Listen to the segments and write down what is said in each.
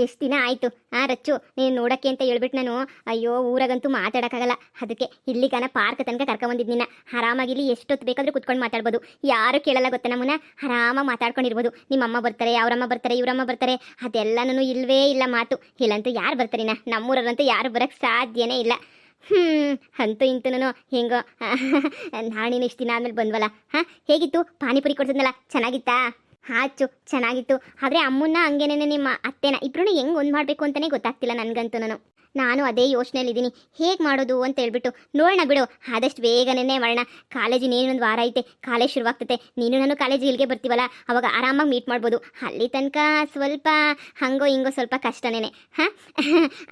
ಎಷ್ಟು ದಿನ ಆಯಿತು ರಚ್ಚು ನೀನು ನೋಡೋಕ್ಕೆ ಅಂತ ಹೇಳ್ಬಿಟ್ಟು ನಾನು ಅಯ್ಯೋ ಊರಾಗಂತೂ ಮಾತಾಡೋಕ್ಕಾಗಲ್ಲ. ಅದಕ್ಕೆ ಇಲ್ಲಿ ಪಾರ್ಕ್ ತನಕ ಕರ್ಕೊಂಬಂದಿದ್ದು ನಿನ್ನ. ಆರಾಮಾಗಿ ಇಲ್ಲಿ ಎಷ್ಟೊತ್ತು ಬೇಕಾದರೂ ಕುತ್ಕೊಂಡು ಮಾತಾಡ್ಬೋದು, ಯಾರು ಕೇಳಲ್ಲ ಗೊತ್ತಾ ನಮ್ಮನ್ನ. ಆರಾಮಾಗಿ ಮಾತಾಡ್ಕೊಂಡಿರ್ಬೋದು. ನಿಮ್ಮಮ್ಮ ಬರ್ತಾರೆ, ಅವರಮ್ಮ ಬರ್ತಾರೆ, ಇವರಮ್ಮ ಬರ್ತಾರೆ, ಅದೆಲ್ಲನೂ ಇಲ್ವೇ ಇಲ್ಲ ಮಾತು. ಇಲ್ಲಂತೂ ಯಾರು ಬರ್ತಾರಿನ, ನಮ್ಮೂರಲ್ಲಂತೂ ಯಾರು ಬರೋಕ್ಕೆ ಸಾಧ್ಯನೇ ಇಲ್ಲ. ಅಂತೂ ಇಂತೂ ಹೆಂಗೋ ನಾಣಿನ ಇಷ್ಟು ದಿನ ಆದ್ಮೇಲೆ ಬಂದ್ವಲ್ಲ. ಹೇಗಿತ್ತು ಪಾನಿಪುರಿ ಕೊಡ್ಸಿದ್ನಲ್ಲ, ಚೆನ್ನಾಗಿತ್ತಾ? ಹಾಚು ಚೆನ್ನಾಗಿತ್ತು. ಆದರೆ ಅಮ್ಮನ್ನ ಹಂಗೇನೆ ನಿಮ್ಮ ಅತ್ತೆನ ಇಬ್ರು ಹೆಂಗೆ ಒಂದು ಮಾಡಬೇಕು ಅಂತಲೇ ಗೊತ್ತಾಗ್ತಿಲ್ಲ ನನಗಂತೂ. ನಾನು ಅದೇ ಯೋಚನೆಯಲ್ಲಿದ್ದೀನಿ, ಹೇಗೆ ಮಾಡೋದು ಅಂತ ಹೇಳ್ಬಿಟ್ಟು. ನೋಡೋಣ ಬಿಡು, ಆದಷ್ಟು ಬೇಗನೆ ಮಾಡೋಣ. ಕಾಲೇಜಿನ ಏನೊಂದು ವಾರ ಐತೆ, ಕಾಲೇಜ್ ಶುರುವಾಗ್ತತೆ. ನೀನು ನಾನು ಕಾಲೇಜಿಗೆ ಇಲ್ಲಿಗೆ ಬರ್ತೀವಲ್ಲ, ಅವಾಗ ಆರಾಮಾಗಿ ಮೀಟ್ ಮಾಡ್ಬೋದು. ಅಲ್ಲಿ ತನಕ ಸ್ವಲ್ಪ ಹಂಗೋ ಹಿಂಗೋ ಸ್ವಲ್ಪ ಕಷ್ಟನೇ.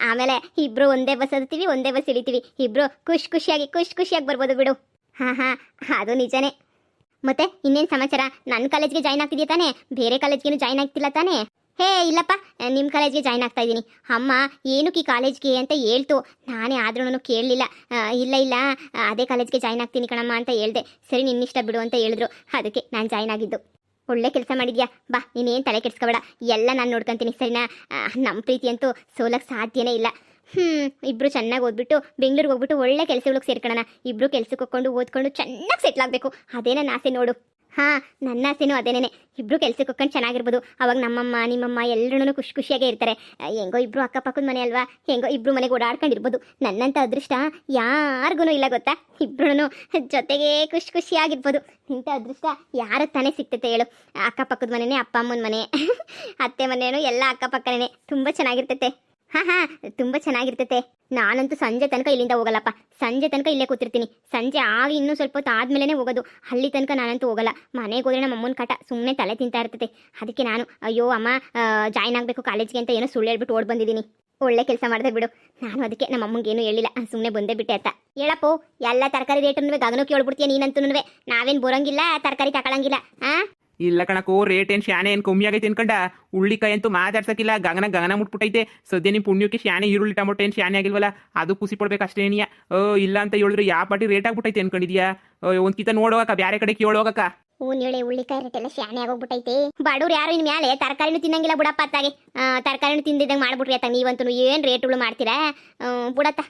ಆಮೇಲೆ ಇಬ್ಬರು ಒಂದೇ ಬಸ್ ಹತ್ತೀವಿ, ಒಂದೇ ಬಸ್ ಇಳಿತೀವಿ. ಇಬ್ಬರು ಖುಷಿಯಾಗಿ ಬರ್ಬೋದು ಬಿಡು. ಅದು ನಿಜನೇ. ಮತ್ತೆ ಇನ್ನೇನು ಸಮಾಚಾರ? ನನ್ನ ಕಾಲೇಜ್ಗೆ ಜಾಯ್ನ್ ಆಗ್ತಿದ್ಯಾ ತಾನೇ? ಬೇರೆ ಕಾಲೇಜ್ಗೇನು ಜಾಯ್ನ್ ಆಗ್ತಿಲ್ಲ ತಾನೇ? ಹೇ ಇಲ್ಲಪ್ಪ, ನಿಮ್ಮ ಕಾಲೇಜ್ಗೆ ಜಾಯ್ನ್ ಆಗ್ತಾ ಇದ್ದೀನಿ. ಅಮ್ಮ ಏನಕ್ಕೆ ಈ ಕಾಲೇಜ್ಗೆ ಅಂತ ಹೇಳ್ತು. ನಾನೇ ಆದ್ರೂ ಕೇಳಲಿಲ್ಲ. ಇಲ್ಲ ಅದೇ ಕಾಲೇಜ್ಗೆ ಜಾಯ್ನ್ ಆಗ್ತೀನಿ ಕಣಮ್ಮ ಅಂತ ಹೇಳ್ದೆ. ಸರಿ ನಿನ್ನಿಷ್ಟ ಬಿಡು ಅಂತ ಹೇಳಿದ್ರು, ಅದಕ್ಕೆ ನಾನು ಜಾಯ್ನ್ ಆಗಿದ್ದು. ಒಳ್ಳೆ ಕೆಲಸ ಮಾಡಿದ್ಯಾ. ಬಾ, ನೀನೇನು ತಲೆ ಕೆಡಿಸ್ಕೋಬೇಡ, ಎಲ್ಲ ನಾನು ನೋಡ್ಕೊತೀನಿ ಸರಿನಾ? ನಮ್ಮ ಪ್ರೀತಿ ಅಂತೂ ಸೋಲಕ್ಕೆ ಸಾಧ್ಯನೇ ಇಲ್ಲ. ಇಬ್ರು ಚೆನ್ನಾಗಿ ಓದ್ಬಿಟ್ಟು ಬೆಂಗಳೂರಿಗೆ ಹೋಗ್ಬಿಟ್ಟು ಒಳ್ಳೆ ಕೆಲಸಗಳಿಗೆ ಸೇರ್ಕೊಳ್ಳೋಣ. ಇಬ್ರು ಕೆಲ್ಸಕ್ಕೆ ಹೋಗ್ಕೊಂಡು ಓದ್ಕೊಂಡು ಚೆನ್ನಾಗಿ ಸೆಟ್ಲ್ ಆಗಬೇಕು, ಅದೇ ನನ್ನ ಆಸೆ ನೋಡು. ನನ್ನ ಆಸೆನೂ ಅದೇನೇ. ಇಬ್ರು ಕೆಲ್ಸಕ್ಕೆ ಹೋಗ್ಕೊಂಡು ಚೆನ್ನಾಗಿರ್ಬೋದು. ಅವಾಗ ನಮ್ಮಮ್ಮ ನಿಮ್ಮಮ್ಮ ಎಲ್ಲರೂ ಖುಷಿಯಾಗೇ ಇರ್ತಾರೆ. ಹೆಂಗೋ ಇಬ್ರು ಅಕ್ಕಪಕ್ಕದ ಮನೆ ಅಲ್ವಾ, ಹೆಂಗೋ ಇಬ್ರು ಮನೆಗೆ ಓಡಾಡ್ಕೊಂಡಿರ್ಬೋದು. ನನ್ನಂಥ ಅದೃಷ್ಟ ಯಾರಿಗೂ ಇಲ್ಲ ಗೊತ್ತಾ. ಇಬ್ರು ಜೊತೆಗೆ ಖುಷಿಯಾಗಿರ್ಬೋದು. ಇಂಥ ಅದೃಷ್ಟ ಯಾರು ತಾನೇ ಸಿಗ್ತೈತೆ ಹೇಳು? ಅಕ್ಕಪಕ್ಕದ ಮನೆಯೇ ಅಪ್ಪ ಅಮ್ಮನ ಮನೆ, ಅತ್ತೆ ಮನೆಯೂ ಎಲ್ಲ ಅಕ್ಕಪಕ್ಕನೇ. ತುಂಬ ಚೆನ್ನಾಗಿರ್ತೈತೆ. ತುಂಬ ಚೆನ್ನಾಗಿರ್ತೈತೆ. ನಾನಂತೂ ಸಂಜೆ ತನಕ ಇಲ್ಲಿಂದ ಹೋಗಲ್ಲಪ್ಪ. ಸಂಜೆ ತನಕ ಇಲ್ಲೇ ಕೂತಿರ್ತೀನಿ. ಸಂಜೆ ಆಗಿ ಇನ್ನೂ ಸ್ವಲ್ಪ ಹೊತ್ತು ಆದ್ಮೇಲೆ ಹೋಗೋದು. ಅಲ್ಲಿ ತನಕ ನಾನಂತೂ ಹೋಗಲ್ಲ. ಮನೆಗೆ ಹೋದ್ರೆ ನಮ್ಮ ಅಮ್ಮನ ಕಾಟ ಸುಮ್ಮನೆ ತಲೆ ತಿಂತಾ ಇರ್ತೈತೆ. ಅದಕ್ಕೆ ನಾನು ಅಯ್ಯೋ ಅಮ್ಮ ಜಾಯ್ನ್ ಆಗಬೇಕು ಕಾಲೇಜ್ಗೆ ಅಂತ ಏನೋ ಸುಳ್ಳು ಹೇಳ್ಬಿಟ್ಟು ಓಡ್ ಬಂದಿದ್ದೀನಿ. ಒಳ್ಳೆ ಕೆಲಸ ಮಾಡಿದೆ ಬಿಡು. ನಾನು ಅದಕ್ಕೆ ನಮ್ಮ ಅಮ್ಮಂಗೆ ಏನೂ ಹೇಳಿಲ್ಲ, ಸುಮ್ಮನೆ ಬಂದೇ ಬಿಟ್ಟೆ ಅಂತ. ಹೇಳಪ್ಪೋ, ಎಲ್ಲ ತರಕಾರಿ ರೇಟನ್ನು ಗಗನಕ್ಕೆ ಹೇಳ್ಬಿಡ್ತೀಯ ನೀನಂತೂ. ನಾವೇನು ಬರೋಂಗಿಲ್ಲ, ತರಕಾರಿ ತಗೊಳಂಗಿಲ್ಲ. ಇಲ್ಲ ಕಣಕೋ, ರೇಟ್ ಏನು ಶಾನೆ ಏನು ಕಮ್ಮಿ ಆಗೈತೆ ಅನ್ಕಂಡ. ಉಳ್ಳಿಕಾಯಿ ಅಂತೂ ಮಾತಾಡ್ಸಕ್ಕಿಲ್ಲ, ಗಗನ ಮುಟ್ಬಿಟ್ಟೈತೆ. ಸದ್ಯ ನಿಮ್ಮ ಪುಣ್ಯಕ್ಕೆ ಶಾನೆ ಈರುಳ್ಳಿ ಟೊಮೊಟೊ ಏನು ಶಾನೆ ಆಗಿಲ್ವಲ್ಲ, ಅದು ಖುಷಿ ಪಡ್ಬೇಕು ಅಷ್ಟೇ. ಏನಿಯಾ ಇಲ್ಲ ಅಂತ ಹೇಳಿದ್ರೆ ಯಾವ ಪಾಟಿ ರೇಟ್ ಆಗ್ಬಿಟ್ಟೈತೆ ಅನ್ಕೊಂಡಿದ್ಯಾ? ಒಂದು ಕಿತ ನೋಡೋಗಕ್ಕ, ಬೇರೆ ಕಡೆ ಕೇಳೋಗಕ್ಕ. ಹೇಳಿ ಉಳ್ಳಿಕಾಯಿ ರೇಟ್ ಎಲ್ಲ ಶಾನೆ ಆಗೋಗ್ಬಿಟ್ಟೈತೆ. ಬಡವ್ರು ಯಾರು ಇನ್ ಮ್ಯಾಲೆ ತರಕಾರಿನೂ ತಿನ್ನಂಗಿಲ್ಲ ಬಿಡಪ್ಪ. ಅತ್ತಾಗೆ ತರಕಾರಿನೂ ತಿಂದಿದ್ದಂಗೆ ಮಾಡ್ಬಿಟ್ರಿ ಆತ. ನೀವಂತೂ ಏನು ರೇಟ್ಗಳು ಮಾಡ್ತೀರಾ ಬಿಡತ್ತ.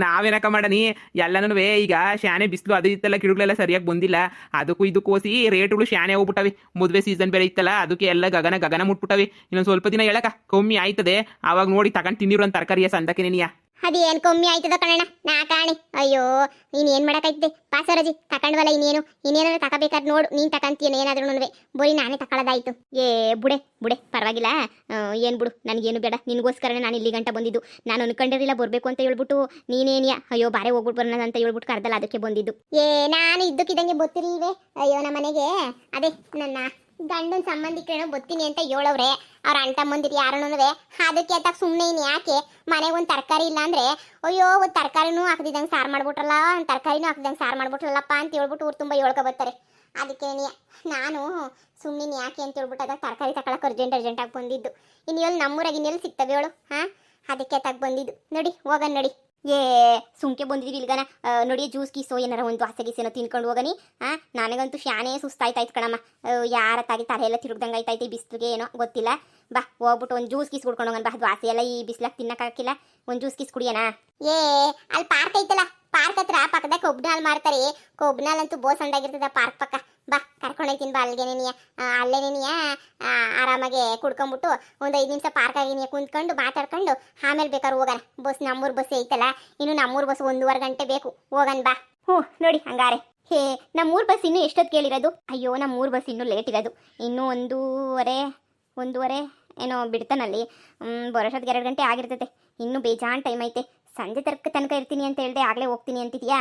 ನಾವೇನಕ್ಕ ಮಾಡನಿ, ಎಲ್ಲನೂ ಈಗ ಶಾನೆ ಬಿಸಿಲು ಅದು ಇತ್ತಲ್ಲ, ಗಿಡಗಳೆಲ್ಲ ಸರಿಯಾಗಿ ಬಂದಿಲ್ಲ. ಅದಕ್ಕೂ ಇದಕ್ಕೋಸಿ ರೇಟ್ಗಳು ಶಾನೆ ಹೋಗ್ಬಿಟ್ಟವೆ. ಮದುವೆ ಸೀಸನ್ ಬೇರೆ ಇತ್ತಲ್ಲ, ಅದಕ್ಕೆ ಎಲ್ಲ ಗಗನ ಮುಟ್ಬಿಟ್ಟವೆ. ಇನ್ನೊಂದು ಸ್ವಲ್ಪ ದಿನ ಹೇಳಕ್ಕ ಕಮ್ಮಿ ಆಯ್ತದೆ, ಅವಾಗ ನೋಡಿ ತಗೊಂಡು ತಿನ್ನಿರೋ ತರಕಾರಿಯ ಸಂದಕ್ಕೆ ನೀನಿಯಾ. ಅದೇನು ಕಮ್ಮಿ ಆಯ್ತದ ಕಣಣ್ಣ, ನಾ ಕಾಣಿ. ಅಯ್ಯೋ ನೀನೇನು ಮಾಡೋಕ್ಕಾಯ್ತದೆ ಪಾಸರಜಿ, ತಗೊಂಡ್ವಲ್ಲ ಇನ್ನೇನಾದ್ರು ತಗೋಬೇಕಾದ್ರೆ ನೋಡು. ನೀನು ತಗೊಂತೀಯೋ ಏನಾದ್ರೂ ಬೋರಿ ನಾನೇ ತಗೊಳ್ಳೋದಾಯ್ತು. ಬುಡೆ ಪರವಾಗಿಲ್ಲ. ಏನು ಬಿಡು, ನನಗೇನು ಬೇಡ. ನಿನಗೋಸ್ಕರನೇ ನಾನು ಇಲ್ಲಿ ಗಂಟ ಬಂದಿದ್ದು. ನಾನು ಅನ್ಕೊಂಡಿರಲಿಲ್ಲ ಬರಬೇಕು ಅಂತ ಹೇಳ್ಬಿಟ್ಟು. ನೀನೇನಿಯಾ ಅಯ್ಯೋ ಬಾರೆ ಹೋಗ್ಬಿಟ್ಟು ಬರೋಣ ಅಂತ ಹೇಳ್ಬಿಟ್ಟು ಕರೆದಲ್ಲ, ಅದಕ್ಕೆ ಬಂದಿದ್ದು. ನಾನು ಇದ್ದಕ್ಕಿದ್ದಂಗೆ ಗೊತ್ತಿರಲಿಲ್ವೇ? ಅಯ್ಯೋ ನಮ್ಮ ಮನೆಗೆ ಅದೇ ನನ್ನ ಗಂಡನ ಸಂಬಂಧಿಕರೇನೋ ಬತ್ತೀನಿ ಅಂತ ಹೇಳವ್ರೆ. ಅವ್ರ ಅಂಟ ಮಂದಿರಿ ಯಾರನೂ. ಅದಕ್ಕೆ ಅಂತ ಸುಮ್ಮನೆ ಇನ್ನು ಯಾಕೆ ಮನೆಗೆ ಒಂದು ತರಕಾರಿ ಇಲ್ಲ ಅಂದರೆ ಅಯ್ಯೋ ಒಂದು ತರಕಾರಿನೂ ಹಾಕ್ದಿದ್ದಂಗೆ ಸಾರು ಮಾಡ್ಬಿಟ್ರಲ್ಲ, ಒಂದು ತರಕಾರಿನೂ ಹಾಕ್ದಂಗೆ ಸಾರು ಮಾಡ್ಬಿಟ್ರಲ್ಲಪ್ಪ ಅಂತ ಹೇಳ್ಬಿಟ್ಟು ಊರು ತುಂಬ ಹೇಳ್ಕೊ ಬರ್ತಾರೆ. ಅದಕ್ಕೆ ನಾನು ಸುಮ್ಮನೆ ಯಾಕೆ ಅಂತ ಹೇಳ್ಬಿಟ್ಟು ಅದಾಗ ತರಕಾರಿ ತಗೊಳಕ್ಕೆ ಅರ್ಜೆಂಟಾಗಿ ಬಂದಿದ್ದು. ಇನ್ನು ಹೇಳಿ ನಮ್ಮೂರಾಗಿ ಇನ್ನೆಲ್ಲಿ ಸಿಗ್ತವೆ ಹೇಳು? ಅದಕ್ಕೆ ತಗ ಬಂದಿದ್ದು. ನೋಡಿ ಹೋಗೋಣ ನಡಿ. ಸುಮ್ಕೆ ಬಂದಿದ್ದೀವಿ ಇಲ್ಗನ. ನೋಡಿ ಜ್ಯೂಸ್ ಗೀಸೋ ಏನಾರ ಒಂದು ಆಸೆ ತಿನ್ಕೊಂಡು ಹೋಗನಿ. ನನಗಂತೂ ಶಾನೆ ಸುಸ್ತಾಯ್ತಾಯ್ತು ಕಣಮ್ಮ. ಯಾರ ತಾಗಿ ತಲೆ ಎಲ್ಲ ತಿರುಗ್ದಂಗೆ ಆಯ್ತಾಯ್ತು. ಬಿಸಿಲಿಗೆ ಏನೋ ಗೊತ್ತಿಲ್ಲ. ಬಾ ಹೋಗ್ಬಿಟ್ಟು ಒಂದು ಜ್ಯೂಸ್ ಗೀಸ್ ಕುಡ್ಕೊಂಡು ಹೋಗೋಣ. ಬಾ, ಅದು ಆಸೆ ಎಲ್ಲ ಈ ಬಿಸಿಲಾಗ ತಿನ್ನಕ್ಕಾಗಿಲ್ಲ. ಒಂದು ಜ್ಯೂಸ್ ಗೀಸ್ ಕುಡಿಯೋಣ. ಅಲ್ಲಿ ಪಾರ್ಕ್ ಐತಲ್ಲ, ಪಾರ್ಕ್ ಹತ್ರ ಪಕ್ಕದಾಗ ಕೊಬ್ಬಿನಾಲ್ ಮಾರ್ತಾರೆ. ಕೊಬ್ಬಿನಾಲ್ ಅಂತೂ ಬೋಸ್ ಅಂದಾಗಿರ್ತದ ಪಾರ್ಕ್ ಪಕ್ಕ. ಬಾ ಕರ್ಕೊಂಡೋಗ್ತೀನಿ. ಬಾ ಅಲ್ಲೇನೇನಿಯ ಆರಾಮಾಗಿ ಕುಡ್ಕೊಂಬಿಟ್ಟು ಒಂದು 5 ನಿಮಿಷ ಪಾರ್ಕ್ ಆಗಿನಿಯ ಕುಂತ್ಕೊಂಡು ಮಾತಾಡ್ಕೊಂಡು ಆಮೇಲೆ ಬೇಕಾದ್ರೆ ಹೋಗೋಣ. ಬಸ್ ನಮ್ಮೂರು ಬಸ್ ಐತಲ್ಲ, ಇನ್ನು ನಮ್ಮೂರು ಬಸ್ 1.5 ಗಂಟೆ ಬೇಕು. ಹೋಗೋಣ ಬಾ. ನೋಡಿ ಹಂಗಾರೆ. ನಮ್ಮೂರು ಬಸ್ ಇನ್ನೂ ಎಷ್ಟೊತ್ತು ಕೇಳಿರೋದು? ಅಯ್ಯೋ ನಮ್ಮೂರು ಬಸ್ ಇನ್ನೂ ಲೇಟ್ ಇರೋದು. ಇನ್ನೂ ಒಂದೂವರೆ ಏನೋ ಬಿಡ್ತಾನಲ್ಲಿ. ಬರೋಷ್ಟೊತ್ತಿಗೆ 2 ಗಂಟೆ ಆಗಿರ್ತೈತೆ. ಇನ್ನೂ ಬೇಜಾನ್ ಟೈಮ್ ಐತೆ. ಸಂಜೆ ತನಕ ಇರ್ತೀನಿ ಅಂತ ಹೇಳ್ದೆ, ಆಗಲೇ ಹೋಗ್ತೀನಿ ಅಂತಿದ್ಯಾ?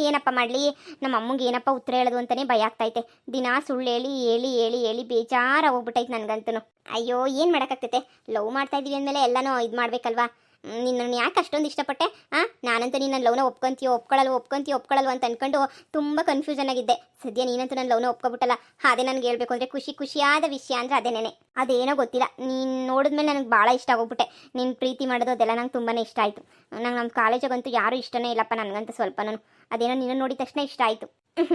ಏನಪ್ಪ ಮಾಡಲಿ? ನಮ್ಮ ಅಮ್ಮಂಗೆ ಏನಪ್ಪ ಉತ್ತರ ಹೇಳೋದು ಅಂತಲೇ ಭಯ ಆಗ್ತೈತೆ. ದಿನ ಸುಳ್ಳು ಹೇಳಿ ಬೇಜಾರಾಗೋಗ್ಬಿಟ್ಟೈತೆ ನನಗಂತೂ. ಅಯ್ಯೋ ಏನು ಮಾಡೋಕ್ಕಾಗ್ತೈತೆ? ಲವ್ ಮಾಡ್ತಾ ಇದ್ದೀವಿ ಅಂದಮೇಲೆ ಎಲ್ಲನೂ ಇದು ಮಾಡಬೇಕಲ್ವಾ? ನಿನ್ನನ್ನು ಯಾಕೆ ಅಷ್ಟೊಂದು ಇಷ್ಟಪಟ್ಟೆ? ನಾನಂತೂ ನಿನ್ನ ಲವ್ನ ಒಪ್ಕೊಳಲ್ವ ಅಂತ ಅನ್ಕೊಂಡು ತುಂಬ ಕನ್ಫ್ಯೂಷನ್ ಆಗಿದ್ದೆ. ಸದ್ಯ ನೀನಂತೂ ನನ್ನ ಲವ್ನ ಒಪ್ಕೊಬಿಟ್ಟಲ್ಲ. ಅದೇ ನನಗೆ ಹೇಳ್ಬೇಕು ಅಂದರೆ ಖುಷಿಯಾದ ವಿಷಯ ಅಂದರೆ ಅದೇನೇನೆ. ಅದೇನೋ ಗೊತ್ತಿಲ್ಲ, ನೀನು ನೋಡಿದ್ಮೇಲೆ ನನಗೆ ಭಾಳ ಇಷ್ಟ ಆಗೋಗ್ಬಿಟ್ಟೆ. ನೀನು ಪ್ರೀತಿ ಮಾಡೋದು ಅದೆಲ್ಲ ನಂಗೆ ತುಂಬಾ ಇಷ್ಟ ಆಯಿತು. ನಂಗೆ ನಮ್ಮ ಕಾಲೇಜಾಗಂತೂ ಯಾರೂ ಇಷ್ಟನೇ ಇಲ್ಲಪ್ಪ ನನಗಂತೂ ಸ್ವಲ್ಪನೂ. ಅದೇನೋ ನಿನ್ನ ನೋಡಿದ ತಕ್ಷಣ ಇಷ್ಟ ಆಯಿತು.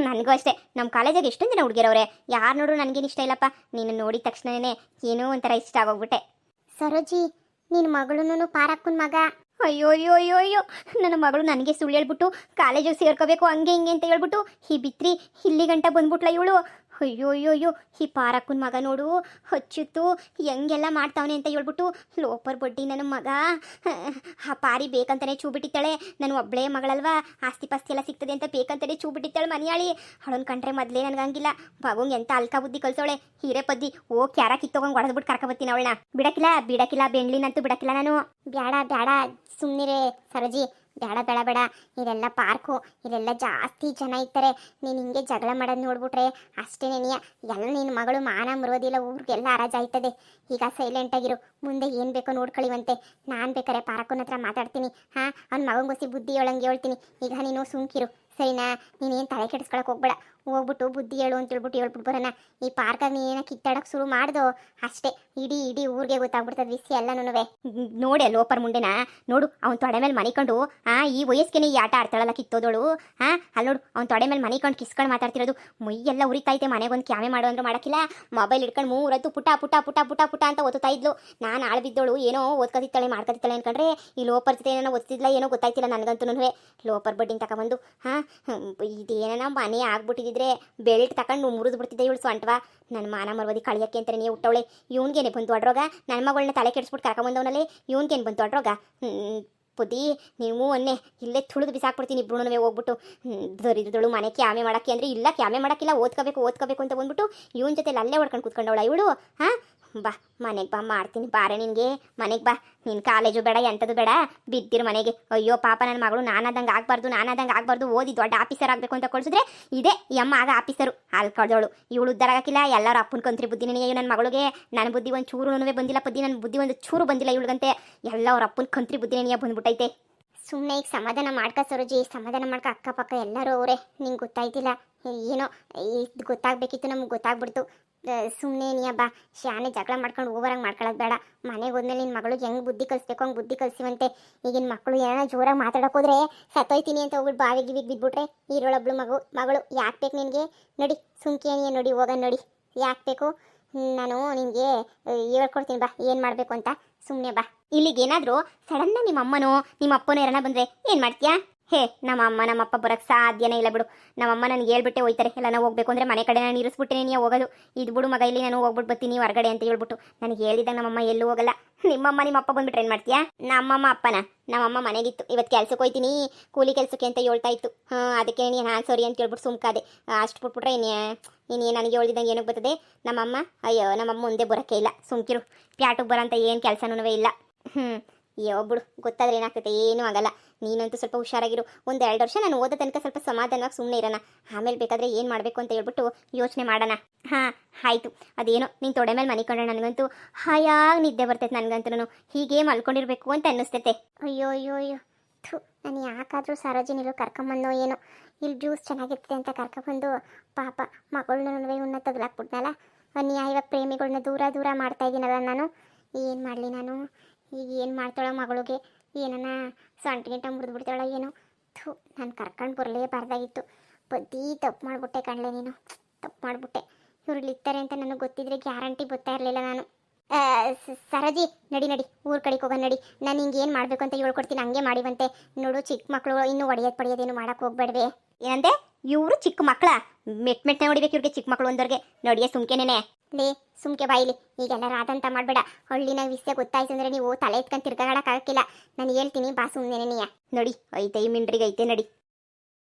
ನನಗೂ ಅಷ್ಟೇ. ನಮ್ಮ ಕಾಲೇಜಾಗ ಎಷ್ಟೊಂದು ಜನ ಹುಡುಗಿರವ್ರೆ, ಯಾರು ನೋಡ್ರು ನನಗೇನು ಇಷ್ಟ ಇಲ್ಲಪ್ಪ. ನೀನು ನೋಡಿದ ತಕ್ಷಣವೇ ಏನೋ ಒಂಥರ ಇಷ್ಟ ಆಗೋಗ್ಬಿಟ್ಟೆ. ಸರೋಜಿ ನಿನ್ನ ಮಗಳೂ ಪಾರಕ್ಕನ ಮಗ. ಅಯ್ಯೋ ಅಯ್ಯೋ ಅಯ್ಯೋ ಅಯ್ಯೋ, ನನ್ನ ಮಗಳು ನನಗೆ ಸುಳ್ಳು ಹೇಳ್ಬಿಟ್ಟು ಕಾಲೇಜಿಗೆ ಸೇರ್ಕೋಬೇಕು ಹಂಗೆ ಹಿಂಗೆ ಅಂತ ಹೇಳ್ಬಿಟ್ಟು ಈ ಬಿತ್ರಿ ಇಲ್ಲಿ ಗಂಟ ಬಂದ್ಬಿಟ್ಲ ಇವಳು. ಅಯ್ಯೋ ಅಯ್ಯೋ ಅಯ್ಯೋ, ಈ ಪಾರಕ್ಕನ ಮಗ ನೋಡು ಹಚ್ಚಿತ್ತು ಹೆಂಗೆಲ್ಲ ಮಾಡ್ತಾವನೆ ಅಂತ ಹೇಳ್ಬಿಟ್ಟು ಲೋಪರ್ ಬಡ್ಡಿ ನನ್ನ ಮಗ. ಆ ಪಾರಿ ಬೇಕಂತಾನೆ ಚೂ ಬಿಟ್ಟಿತ್ತಾಳೆ, ನಾನು ಒಬ್ಬಳೇ ಮಗಳಲ್ವಾ ಆಸ್ತಿ ಪಾಸ್ತಿ ಎಲ್ಲ ಸಿಗ್ತದೆ ಅಂತ ಬೇಕಂತಾನೆ ಚೂ ಬಿಟ್ಟಿತ್ತಾಳೆ ಮನೆಯಾಳಿ. ಅವಳನ್ನ ಕಂಡ್ರೆ ಮೊದಲೇ ನನಗಂಗಿಲ್ಲ, ಬಾಗುಂಗೆ ಎಂತ ಅಲ್ಕ ಬುದ್ಧಿ ಕಲ್ಸೋಳೆ ಹೀರೆ ಪದ್ದಿ. ಓ ಕ್ಯಾರ ಕಿತ್ತೋಗಂಗೆ ಹೊಡೆದ್ಬಿಟ್ಟು ಕರ್ಕೊಬತ್ತೀನಿ ಅವಳನ್ನ. ಬಿಡಕಿಲ್ಲ ಬೆಂಗ್ಳಿನಂತೂ ಬಿಡಕಿಲ್ಲ ನಾನು. ಬ್ಯಾಡ ಬ್ಯಾಡ ಸುಮ್ಮನಿರೇ ಸರೋಜಿ, ಬೇಡ ಬೇಡ ಬೇಡ, ಇದೆಲ್ಲ ಪಾರ್ಕು, ಇದೆಲ್ಲ ಜಾಸ್ತಿ ಜನ ಇರ್ತಾರೆ. ನೀನು ಹಿಂಗೆ ಜಗಳ ಮಾಡೋದು ನೋಡ್ಬಿಟ್ರೆ ಅಷ್ಟೇ ನೆನೆಯ ಎಲ್ಲ ನಿನ್ನ ಮಗಳು ಮಾನ ಮರೋದಿಲ್ಲ, ಊರಿಗೆಲ್ಲ ಹರಾಜಾಯ್ತದೆ. ಈಗ ಸೈಲೆಂಟಾಗಿರು, ಮುಂದೆ ಏನು ಬೇಕೋ ನೋಡ್ಕೊಳ್ಳಿವಂತೆ. ನಾನು ಬೇಕಾರೆ ಪಾರ್ಕನ ಹತ್ರ ಮಾತಾಡ್ತೀನಿ. ಹಾಂ, ಅವ್ನ ಮಗಂಗೋಸಿ ಬುದ್ಧಿ ಹೇಳಂಗೆ ಹೇಳ್ತೀನಿ. ಈಗ ನೀನು ಸುಮ್ಕಿರು ಸರಿನಾ? ನೀನೇನು ತಲೆ ಕೆಡಿಸ್ಕೊಳಕ್ಕೆ ಹೋಗ್ಬೇಡ, ಹೋಗ್ಬಿಟ್ಟು ಬುದ್ಧಿ ಹೇಳು ಅಂತ ಹೇಳ್ಬಿಟ್ಟು ಬರೋಣ. ಈ ಪಾರ್ಕಾಗ ನೀನೇನ ಕಿತ್ತಾಡಕ್ಕೆ ಶುರು ಮಾಡ್ದೋ ಅಷ್ಟೇ ಇಡೀ ಊರಿಗೆ ಗೊತ್ತಾಗ್ಬಿಡ್ತದೆ ವಿಷಯ ಎಲ್ಲನೂ. ನೋಡಿ ಲೋಪರ್ ಮುಂಡೆನ ನೋಡು, ಅವ್ನ ತೊಡೆ ಮೇಲೆ ಮನಿಕೊಂಡು ಈ ವಯಸ್ಸಿಗೆ ಈ ಆಟ ಆಡ್ತಾಳಲ್ಲ ಕಿತ್ತೋದೋಳು. ಅಲ್ಲಿ ನೋಡು, ಅವ್ನ ತೊಡೆ ಮೇಲೆ ಮನಿಕೊಂಡು ಕಿಸ್ಕೊಂಡು ಮಾತಾಡ್ತಿರೋದು. ಮೈಯೆಲ್ಲ ಉರಿತೈತೆ. ಮನೆಗೊಂದು ಕ್ಯಾಮೆ ಮಾಡೋ ಅಂದ್ರೆ ಮಾಡೋಕ್ಕಿಲ್ಲ, ಮೊಬೈಲ್ ಇಟ್ಕೊಂಡು ಮೂರತ್ತು ಪುಟ ಪುಟ ಪುಟ ಪುಟ ಪುಟ ಅಂತ ಓದ್ತಾ ಇದ್ಲು. ನಾನು ಆಳು ಬಿದ್ದೋಳು ಏನೋ ಓದ್ಕೊತಿತ್ತಾಳೆ ಮಾಡ್ಕೊತಿತ್ತಾಳೆ ಅನ್ಕೊಂಡ್ರೆ ಈ ಲೋಪರ್ ಜೊತೆ ಏನೋ ಓದ್ತಿದ್ಲ ಏನೋ ಗೊತ್ತಾಯ್ತಿಲ್ಲ ನನಗಂತೂ. ಲೋಪರ್ ಬಡ್ಡಿನ ತಗೊಬಂದು ಇದೇನ ಮನೆ ಆಗ್ಬಿಟ್ಟಿದ್ರೆ ಬೆಲ್ಟ್ ತಗೊಂಡು ಮುರಿದು ಬಿಡ್ತಿದ್ದೆ ಇವಳು ಸ್ವಂಟವಾ. ನನ್ನ ಮಾನ ಮರವದಿ ಕಳಿಯಕ್ಕೆ ಅಂತಾರೆ ನೀವು ಹುಟ್ಟವಳೆ. ಇವನ್ಗೇನೆ ಬಂತು ಅಡ್ರೋಗ, ನನ್ನ ಮಗಳನ್ನ ತಲೆ ಕೆಡಿಸ್ಬಿಟ್ಟು ಕರ್ಕೊಂಬಂದವನಲ್ಲೇ ಇವನ್ಗೇನು ಬಂತು ಅಡ್ರೋಗ. ಬುದ್ಧಿ ನೀವು ಅನ್ನೆ ಇಲ್ಲೇ ತುಳಿದು ಬಿಸಾಕ್ಬಿಡ್ತೀನಿ ಇಬ್ಬರೂ ಹೋಗ್ಬಿಟ್ಟು. ದರಿದ್ರಳು ಮನೆ ಕ್ಯಾಮೆ ಮಾಡೋಕ್ಕೆ ಅಂದರೆ ಇಲ್ಲ ಕ್ಯಾಮೆ ಮಾಡೋಕ್ಕಿಲ್ಲ, ಓದ್ಕೋಬೇಕು ಅಂತ ಬಂದ್ಬಿಟ್ಟು ಇವನ ಜೊತೆ ಅಲ್ಲೇ ಹೊಡ್ಕೊಂಡು ಕೂತ್ಕೊಂಡವಳ ಇವಳು. ಬಾ ಮನೆಗೆ ಬಾ, ಮಾಡ್ತೀನಿ ಬಾರೆ ನಿನಗೆ. ಮನೆಗೆ ಬಾ, ನಿನ್ನ ಕಾಲೇಜು ಬೇಡ ಎಂಥದ್ದು ಬೇಡ, ಬಿದ್ದಿರು ಮನೆಗೆ. ಅಯ್ಯೋ ಪಾಪ ನನ್ನ ಮಗಳು ನಾನಾದಂಗೆ ಆಗಬಾರ್ದು ಓದಿ ದೊಡ್ಡ ಆಫೀಸರ್ ಆಗಬೇಕು ಅಂತ ಕಳಿಸಿದ್ರೆ ಇದೇ ಈ ಅಮ್ಮ ಆಗ ಆಫೀಸರು ಅಲ್ಲಿ ಕಳ್ದವಳು. ಇವಳು ಉದ್ದಾರ ಆಗಕ್ಕಿಲ್ಲ, ಎಲ್ಲರೂ ಅಪ್ಪನ ಕಂತ್ರಿ ಬುದ್ಧಿ ನನಗೆ ನನ್ನ ಮಗಳಿಗೆ. ನನ್ನ ಬುದ್ಧಿ ಒಂದು ಚೂರು ಬಂದಿಲ್ಲ ಪದ್ದಿ, ನನ್ನ ಬುದ್ಧಿ ಒಂದು ಚೂರು ಬಂದಿಲ್ಲ ಇವಳಿಗಂತೆ. ಎಲ್ಲ ಅವ್ರ ಅಪ್ಪನ ಕಂತ್ರಿ ಬುದ್ಧಿ ನನಗೆ ಬಂದ್ಬಿಟ್ಟೈತೆ. ಸುಮ್ಮನೆ ಈಗ ಸಮಾಧಾನ ಮಾಡ್ಕ ಸರೋಜಿ, ಸಮಾಧಾನ ಮಾಡ್ಕ. ಅಕ್ಕಪಕ್ಕ ಎಲ್ಲರೂ ಅವರೇ, ನಿಂಗೆ ಗೊತ್ತಾಯ್ತಿಲ್ಲ ಏನೋ ಇದು ಗೊತ್ತಾಗಬೇಕಿತ್ತು, ನಮ್ಗೆ ಗೊತ್ತಾಗ್ಬಿಡ್ತು. ಸುಮ್ಮನೆ ನೀ ಬಾ, ಶಾನೆ ಜಗಳ ಮಾಡ್ಕೊಂಡು ಓವರಾಗಿ ಮಾಡ್ಕೊಳ್ಳೋದು ಬೇಡ. ಮನೆಗೆ ಹೋದ್ಮೇಲೆ ನಿನ್ನ ಮಗಳಿಗೆ ಹೆಂಗೆ ಬುದ್ಧಿ ಕಲಿಸ್ಬೇಕು ಹಂಗೆ ಬುದ್ಧಿ ಕಲಿಸಿವಂತೆ. ಈಗಿನ ಮಕ್ಕಳು ಏನೋ ಜೋರಾಗಿ ಮಾತಾಡೋಕೋದ್ರೆ ಸತ್ತೋಯ್ತೀನಿ ಅಂತ ಹೋಗ್ಬಿಟ್ಟು ಬಾವಿಗೆ ಬಿದ್ದುಬಿಟ್ರೆ ಈರೊಳೊಬ್ಳು ಮಗಳು ಯಾಕೆ ಬೇಕು ನಿನಗೆ? ನೋಡಿ ಸುಮ್ಕೇನಿಯ ನೋಡಿ ಹೋಗೋಣ ನೋಡಿ, ಯಾಕೆ ಬೇಕು? ನಾನು ನಿನಗೆ ಹೇಳ್ಕೊಡ್ತೀನಿ ಬಾ ಏನು ಮಾಡಬೇಕು ಅಂತ. ಸುಮ್ಮನೆ ಬಾ. ಇಲ್ಲಿಗೇನಾದರೂ ಸಡನ್ನಾಗಿ ನಿಮ್ಮ ಅಮ್ಮನೋ ನಿಮ್ಮ ಅಪ್ಪನೋ ಯಾರನ್ನ ಬಂದರೆ ಏನು ಮಾಡ್ತೀಯಾ? ಹೇ ನಮ್ಮಪ್ಪ ಬರೋಕ್ಕೆ ಸಾಧ್ಯನೇ ಇಲ್ಲ ಬಿಡು. ನಮ್ಮಮ್ಮ ನನಗೆ ಹೇಳ್ಬಿಟ್ಟೆ ಹೋಯ್ತಾರೆ. ಎಲ್ಲ ನಾವು ಹೋಗ್ಬೇಕು ಅಂದರೆ ಮನೆ ಕಡೆ ನಾನು ಇರಿಸ್ಬಿಟ್ಟೇನೆ ನೀ ಹೋಗೋದು. ಇದು ಬಿಡು ಮಗ, ಇಲ್ಲಿ ನಾನು ಹೋಗ್ಬಿಟ್ಟು ಬರ್ತೀನಿ ಹೊರಗಡೆ ಅಂತ ಹೇಳ್ಬಿಟ್ಟು ನನಗೆ ಹೇಳಿದಾಗ ನಮ್ಮಮ್ಮ ಎಲ್ಲೂ ಹೋಗಲ್ಲ. ನಿಮ್ಮ ಅಪ್ಪ ಬಂದ್ಬಿಟ್ರೆ ಏನು ಮಾಡ್ತೀಯಾ? ನಮ್ಮಮ್ಮ ಮನೆಗಿತ್ತು, ಇವತ್ತು ಕೆಲ್ಸಕ್ಕೆ ಹೋಯ್ತೀನಿ ಕೂಲಿ ಕೆಲಸಕ್ಕೆ ಅಂತ ಹೇಳ್ತಾ ಇತ್ತು. ಅದಕ್ಕೆ ನೀನು ಸಾರಿ ಅಂತ ಹೇಳ್ಬಿಟ್ಟು ಸುಮ್ಕಾದೆ. ಅಷ್ಟು ಬಿಟ್ಬಿಟ್ರೆ ನೀನು ನನಗೆ ಹೇಳ್ದಿದ್ದಂಗೆ ಏನಕ್ಕೆ ಬರ್ತದೆ ನಮ್ಮಮ್ಮ? ಅಯ್ಯೋ ನಮ್ಮಮ್ಮ ಮುಂದೆ ಬರೋಕ್ಕೆ ಇಲ್ಲ, ಸುಮ್ಕಿರು. ಪ್ಯಾಟಿಗೆ ಬರೋಂಥ ಏನು ಕೆಲಸನೂ ಇಲ್ಲ. ಅಯ್ಯೋ ಬಿಡು, ಗೊತ್ತಾದ್ರೆ ಏನಾಗ್ತೈತೆ, ಏನೂ ಆಗಲ್ಲ. ನೀನಂತೂ ಸ್ವಲ್ಪ ಹುಷಾರಾಗಿರು. 1-2 ವರ್ಷ ನಾನು ಓದೋ ತನಕ ಸ್ವಲ್ಪ ಸಮಾಧಾನವಾಗಿ ಸುಮ್ಮನೆ ಇರೋಣ. ಆಮೇಲೆ ಬೇಕಾದರೆ ಏನು ಮಾಡಬೇಕು ಅಂತ ಹೇಳ್ಬಿಟ್ಟು ಯೋಚನೆ ಮಾಡೋಣ. ಆಯಿತು. ಅದೇನೋ ನೀನು ತೊಡೆ ಮೇಲೆ ಮನಿಕೊಂಡ್ರೆ ನನಗಂತೂ ಹಾಯಾಗಿ ನಿದ್ದೆ ಬರ್ತೈತೆ. ನನಗಂತೂ ಹೀಗೆ ಮಲ್ಕೊಂಡಿರ್ಬೇಕು ಅಂತ ಅನ್ನಿಸ್ತೈತೆ. ಅಯ್ಯೋ ಅಯ್ಯೋ ಅಯ್ಯೋ ಥು, ನಾನು ಯಾಕಾದರೂ ಸರೋಜಿನಿಲು ಕರ್ಕೊಂಬಂದೋ ಏನೋ. ಇಲ್ಲಿ ಜ್ಯೂಸ್ ಚೆನ್ನಾಗಿರ್ತದೆ ಅಂತ ಕರ್ಕೊಬಂದು ಪಾಪ ಮಗಳನ್ನ ಇವನ್ನ ತಗಲಾಕ್ಬಿಟ್ನಲ್ಲ. ಅನ್ಯಾಯ ಪ್ರೇಮಿಗಳನ್ನ ದೂರ ಮಾಡ್ತಾ ಇದ್ದೀನಲ್ಲ ನಾನು. ಏನು ಮಾಡಲಿ ನಾನು? ಈಗ ಏನು ಮಾಡ್ತಾಳೋ ಮಗಳಿಗೆ? ಏನನ್ನ ಸೊಂಟ ಮುರಿದು ಬಿಡ್ತಾಳೋ ಏನೋ. ಥು, ನಾನು ಕರ್ಕೊಂಡು ಬರಲೇಬಾರ್ದಾಗಿತ್ತು. ಬದ್ದೀ ತಪ್ಪು ಮಾಡಿಬಿಟ್ಟೆ ಕಣ್ಲೆ, ನೀನು ತಪ್ಪು ಮಾಡಿಬಿಟ್ಟೆ. ಇವ್ರು ಇರ್ತಾರೆ ಅಂತ ನನಗೆ ಗೊತ್ತಿದ್ರೆ ಗ್ಯಾರಂಟಿ ಗೊತ್ತಾ ಇರಲಿಲ್ಲ ನಾನು. ಸರೋಜಿ ನಡಿ ಊರ ಕಡೆಗೆ ಹೋಗೋಣ ನಡಿ. ನಾನು ಹಿಂಗೆ ಏನು ಮಾಡಬೇಕು ಅಂತ ಹೇಳ್ಕೊಡ್ತೀನಿ, ಹಂಗೆ ಮಾಡಿವಂತೆ. ನೋಡು ಚಿಕ್ಕ ಮಕ್ಕಳು ಇನ್ನೂ ಪಡೆಯೋದೇನು ಮಾಡೋಕ್ಕೆ ಹೋಗ್ಬೇಡ್ವೆ. ಏನಂತೆ? ಇವರು ಚಿಕ್ಕ ಮಕ್ಕಳ ಮೆಟ್ನೆ ಹೊಡಿಬೇಕು ಇವ್ರಿಗೆ, ಚಿಕ್ಕ ಮಕ್ಕಳು ಒಂದವ್ರಿಗೆ. ನೋಡಿಯೇ ಸುಮ್ಕೆನೇನೆ ಲೇ, ಸುಮ್ಕೆ ಬಾಯಿಲಿ. ಈಗೆಲ್ಲ ರಾದಂತ ಮಾಡಬೇಡ. ಹಳ್ಳಿನ ವಿಷಯ ಗೊತ್ತಾಯ್ತು ಅಂದರೆ ನೀವು ತಲೆ ಎತ್ಕೊಂಡು ತಿರ್ಗಾಡಕ್ಕಾಗಕ್ಕಿಲ್ಲ. ನಾನು ಹೇಳ್ತೀನಿ ಬಾ ಸುಮ್ಮನೆ ನೀಯ. ನೋಡಿ ಐತೆ ಈ ಮಿಂಡ್ರಿಗೆ ಐತೆ ನಡಿ.